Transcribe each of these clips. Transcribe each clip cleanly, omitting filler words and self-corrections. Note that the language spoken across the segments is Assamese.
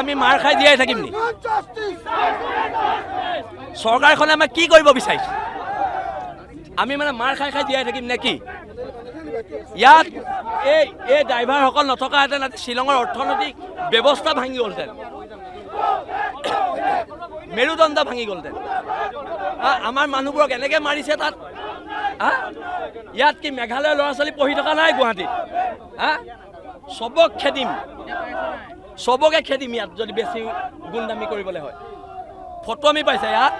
আমি মাৰ খাই জীয়াই থাকিম নি? চৰকাৰখনে আমাক কি কৰিব বিচাৰিছে? আমি মানে মাৰ খাই খাই জীয়াই থাকিম নে কি? ইয়াত এই ড্ৰাইভাৰসকল নথকাহেঁতেন শ্বিলঙৰ অৰ্থনৈতিক ব্যৱস্থা ভাঙি গ'লহেঁতেন, মেৰুদণ্ড ভাঙি গ'লহেঁতেন। আমাৰ মানুহবোৰক এনেকৈ মাৰিছে তাত। ইয়াত কি মেঘালয়ৰ ল'ৰা ছোৱালী পঢ়ি থকা নাই গুৱাহাটীত? চবক খেদিম, চবকে খেদিম ইয়াত যদি বেছি গুণদামী কৰিবলৈ হয়। ফটো আমি পাইছে ইয়াত।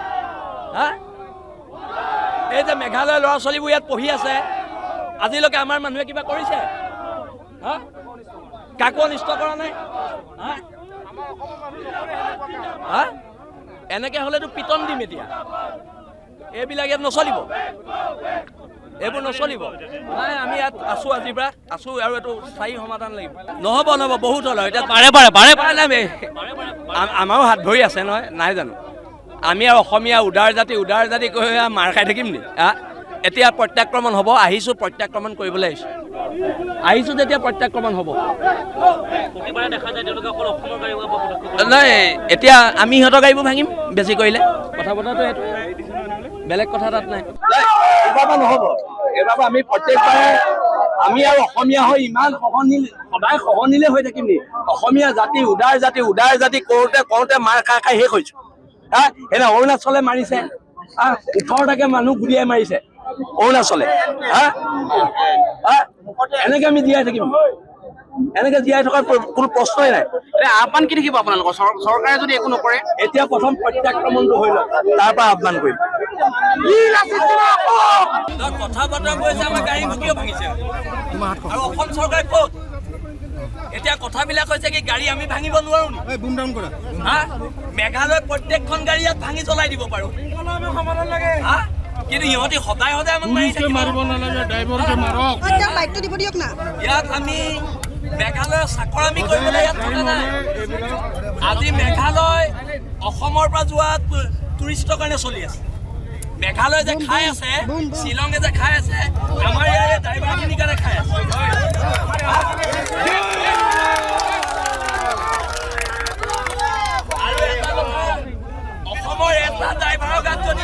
এই যে মেঘালয়ৰ ল'ৰা ছোৱালীবোৰ ইয়াত পঢ়ি আছে, আজিলৈকে আমাৰ মানুহে কিবা কৰিছে? কাকো অনিষ্ট কৰা নাই? এনেকৈ হ'লেতো পিটন দিম এতিয়া। এইবিলাক ইয়াত নচলিব, এইবোৰ নচলিব। নাই, আমি ইয়াত আছোঁ, আজিৰ পৰা আছোঁ, আৰু এইটো স্থায়ী সমাধান লাগিব। নহ'ব নহ'ব, বহুত হ'ল। এতিয়া পাৰে নাই, আমাৰো হাত ভৰি আছে নহয়, নাই জানো? আমি আৰু অসমীয়া উদাৰ জাতি কৈ মাৰ খাই থাকিম নি? এতিয়া প্ৰত্যাক্ৰমণ হ'ব। আহিছোঁ, প্ৰত্যাক্ৰমণ কৰিবলৈ আহিছোঁ যেতিয়া প্ৰত্যাক্ৰমণ হ'ব। নাই, এতিয়া আমি সিহঁতৰ গাড়ীবোৰ ভাঙিম বেছি কৰিলে। কথা বতৰাটো এইটো, বেলেগ কথা তাত নাই। এইবাৰ নহ'ব। এইবাৰ আমি প্ৰত্যেকবাৰে আমি আৰু অসমীয়া হৈ ইমান সদায় সহনীলে হৈ থাকিম নি? অসমীয়া জাতি উদাৰ জাতি কৰোঁতে মাৰ খাই খাই শেষ হৈছোঁ। এনে অৰুণাচলে মাৰিছে, 18টাকে মানুহ গুলিয়াই মাৰিছে অৰুণাচলে। এনেকে আমি জীয়াই থাকিম? এনেকে জীয়াই থকাৰ কোনো প্ৰশ্নই নাই। আহ্বান কি থাকিব আপোনালোকৰ? চৰকাৰে যদি একো নকৰে, এতিয়া প্ৰথম প্ৰত্যাক্ৰমণটো হৈ লওক, তাৰ পৰা আহ্বান কৰিম। কথা বতৰা কৈছে, আমাৰ গাড়ী কিয় ভাঙিছে? আৰু অসম চৰকাৰে ক'ত? এতিয়া কথাবিলাক হৈছে কি, গাড়ী আমি ভাঙিব নোৱাৰো নি? মেঘালয়ৰ প্ৰত্যেকখন গাড়ী ইয়াত ভাঙি জ্বলাই দিব পাৰো, কিন্তু ইহঁতি সদায় আমাক ইয়াত আমি মেঘালয়ৰ চাকৰামি কৰিবলৈ ইয়াত থকা নাই। আজি মেঘালয় অসমৰ পৰা যোৱা টুৰিষ্টৰ কাৰণে চলি আছে। মেঘালয় যে খাই আছে, শ্বিলঙে যে খাই আছে, আমাৰ ইয়াৰ ড্ৰাইভাৰখিনিৰ কাৰণে খাই আছে। আৰু এটা কথা, অসমৰ এটা ড্ৰাইভাৰৰ গাত যদি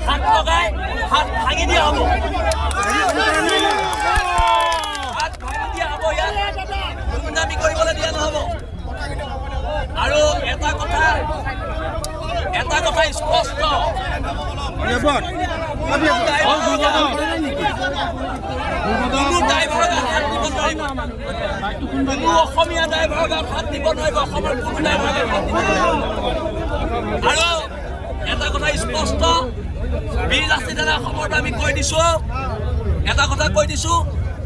হাত লগাই হাত ভাঙি দিয়া হ'ব, গুণ্ডামি কৰিবলৈ দিয়া নহ'ব। আৰু এটা কথা স্পষ্ট, কোনো ড্ৰাইভাৰৰ গাত হাত দিব নোৱাৰিব, কোনো অসমীয়া ড্ৰাইভাৰৰ গাত হাত দিব নোৱাৰিব, অসমৰ কোনো ড্ৰাইভাৰৰ গাত হাত দিব নোৱাৰিব। আৰু এটা কথা স্পষ্ট, বীৰ লাচিত দাদা অসমৰ পৰা আমি কৈ দিছোঁ, এটা কথা কৈ দিছোঁ,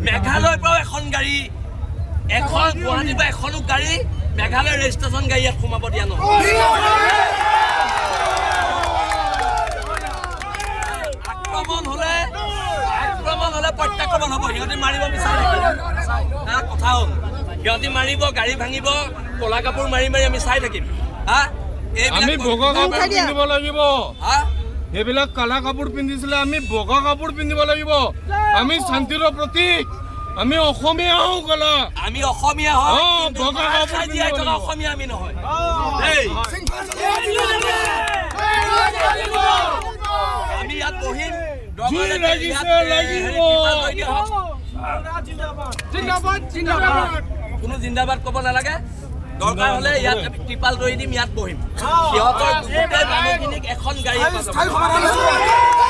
মেঘালয়ৰ পৰাও এখন গাড়ী, গুৱাহাটীৰ পৰা এখনো গাড়ী, মেঘালয় ৰেজিষ্ট্ৰেশ্যন গাড়ী ইয়াত সোমাব দিয়া নহয়। আক্ৰমণ হ'লে প্ৰত্যাক্ৰমণ হ'ব। সিহঁতি মাৰিব বিচাৰে, কথা হ'ল সিহঁতি মাৰিব, গাড়ী ভাঙিব, ক'লা কাপোৰ মাৰি আমি চাই থাকিম। আমি বগা কাপোৰ পিন্ধিব লাগিব। সেইবিলাক কালা কাপোৰ পিন্ধিছিলে, আমি বগা কাপোৰ পিন্ধিব লাগিব। আমি শান্তিৰ প্ৰতীক, আমি অসমীয়া হওঁ। কলা আমি অসমীয়া হয়, বগা কাপোৰ জীয়াই থকা অসমীয়া আমি নহয়। আমি ইয়াত বহিম, কোনো জিন্দাবাদ ক'ব নালাগে। দৰকাৰ হ'লে ইয়াত ত্ৰিপাল তৰি দিম, ইয়াত বহিম। সিহঁতৰ গোটেই মানুহখিনিক এখন গাড়ী